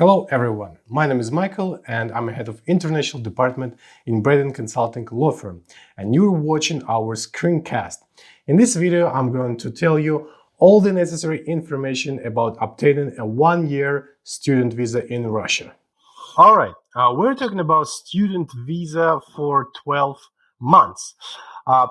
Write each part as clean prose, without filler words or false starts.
Hello everyone, my name is Michael and I'm a head of international department in Braiden consulting law firm, and you're watching our screencast. In this video, I'm going to tell you all the necessary information about obtaining a one-year student visa in Russia. All right, we're talking about student visa for 12 months.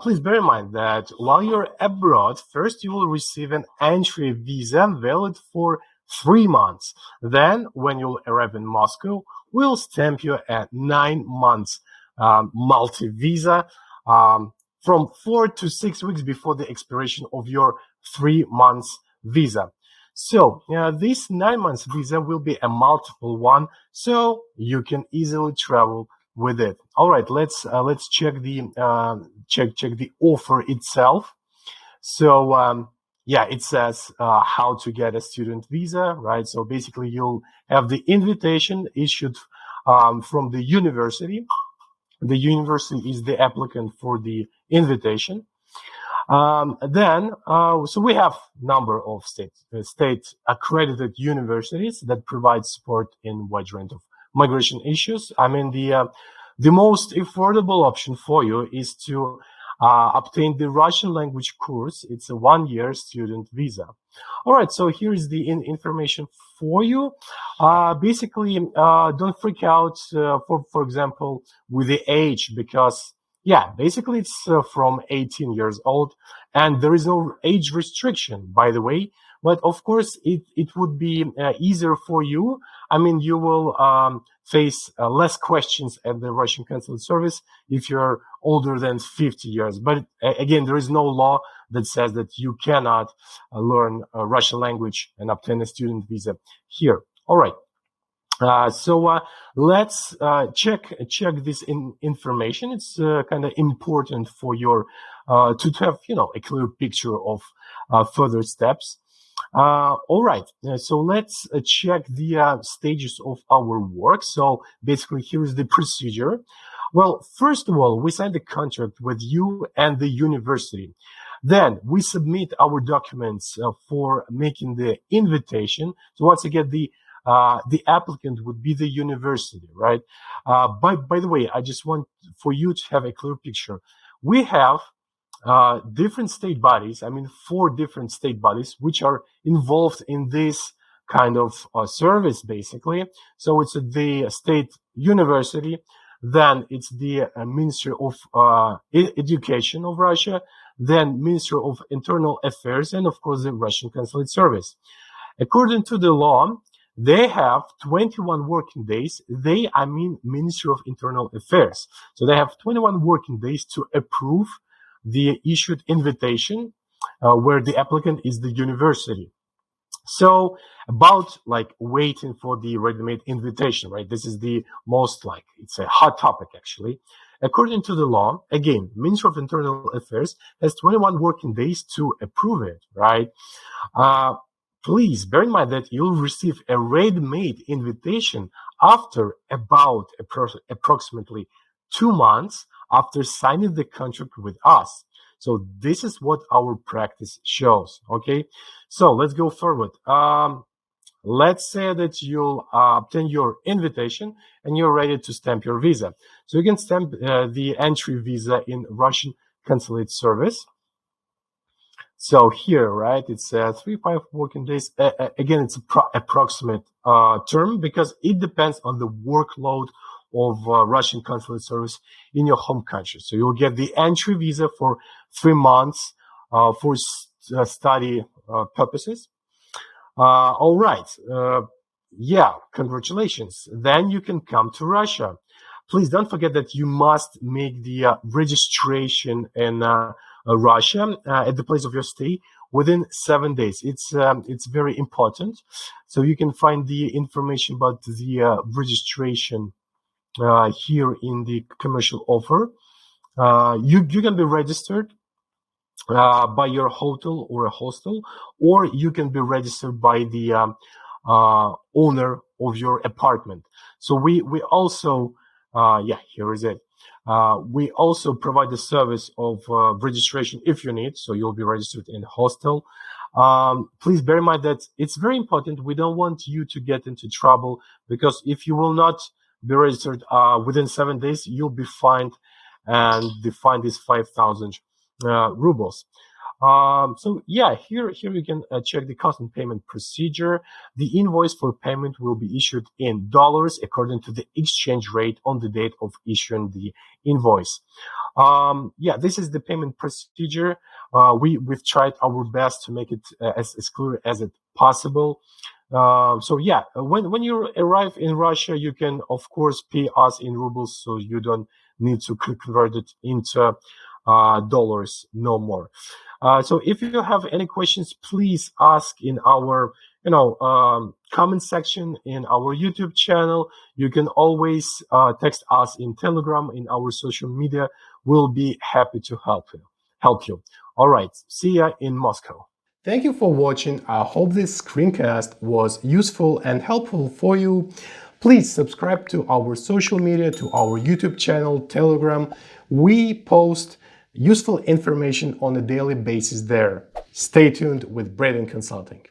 Please bear in mind that while you're abroad, first you will receive an entry visa valid for 3 months. Then, when you'll arrive in Moscow, we'll stamp you a 9 months multi-visa from 4 to 6 weeks before the expiration of your 3 months visa. So this 9 months visa will be a multiple one, so you can easily travel with it. All right, let's check the check the offer itself. So it says how to get a student visa, right? So basically, you'll have the invitation issued from the university. The university is the applicant for the invitation. So we have number of state accredited universities that provide support in wide range of migration issues. I mean, the most affordable option for you is to obtain the Russian language course. It's a 1-year student visa. All right, so here is the information for you. Basically, don't freak out, for example, with the age, because basically it's from 18 years old, and there is no age restriction, by the way. But of course, it would be easier for you. I mean, you will face less questions at the Russian consulate service if you're older than 50 years. But again, there is no law that says that you cannot learn Russian language and obtain a student visa here. All right. So let's check this information. It's kind of important for your to have a clear picture of further steps. All right, so let's check the stages of our work. So basically, here is the procedure. Well, first of all, we sign the contract with you and the university. Then we submit our documents for making the invitation. So once again, the applicant would be the university, right? By the way, I just want for you to have a clear picture. We have different state bodies, 4 different state bodies, which are involved in this kind of service, basically. So it's the state university, then it's the Ministry of Education of Russia, then Ministry of Internal Affairs, and of course the Russian Consulate Service. According to the law, they have 21 working days. Ministry of Internal Affairs. So they have 21 working days to approve the issued invitation where the applicant is the university. So about waiting for the ready-made invitation, right? This is the most it's a hot topic actually. According to the law, again, Ministry of Internal Affairs has 21 working days to approve it, right? Please bear in mind that you'll receive a ready-made invitation after about approximately 2 months after signing the contract with us. So this is what our practice shows, okay? So let's go forward. Let's say that you'll obtain your invitation and you're ready to stamp your visa. So you can stamp the entry visa in Russian Consulate Service. So here, right, it's 3-5 working days. Again, it's approximate term because it depends on the workload of Russian Consulate Service in your home country. So you'll get the entry visa for 3 months for study purposes. All right. Congratulations. Then you can come to Russia. Please don't forget that you must make the registration in Russia at the place of your stay within 7 days. It's very important. So you can find the information about the registration here in the commercial offer. You can be registered by your hotel or a hostel, or you can be registered by the owner of your apartment. So we also here is it. We also provide the service of registration if you need. So you'll be registered in hostel. Please bear in mind that it's very important. We don't want you to get into trouble, because if you will not be registered within 7 days, you'll be fined, and the fine is 5,000 rubles. So yeah, here you can check the custom payment procedure. The invoice for payment will be issued in dollars according to the exchange rate on the date of issuing the invoice. Yeah, this is the payment procedure. We've tried our best to make it as clear as it possible. So yeah, when you arrive in Russia, you can of course pay us in rubles, so you don't need to convert it into dollars no more. So if you have any questions, please ask in our comment section in our YouTube channel. You can always text us in Telegram, in our social media. We'll be happy to help you. All right, see ya in Moscow. Thank you for watching. I hope this screencast was useful and helpful for you. Please subscribe to our social media, to our YouTube channel, Telegram. We post useful information on a daily basis there. Stay tuned with Braiden Consulting.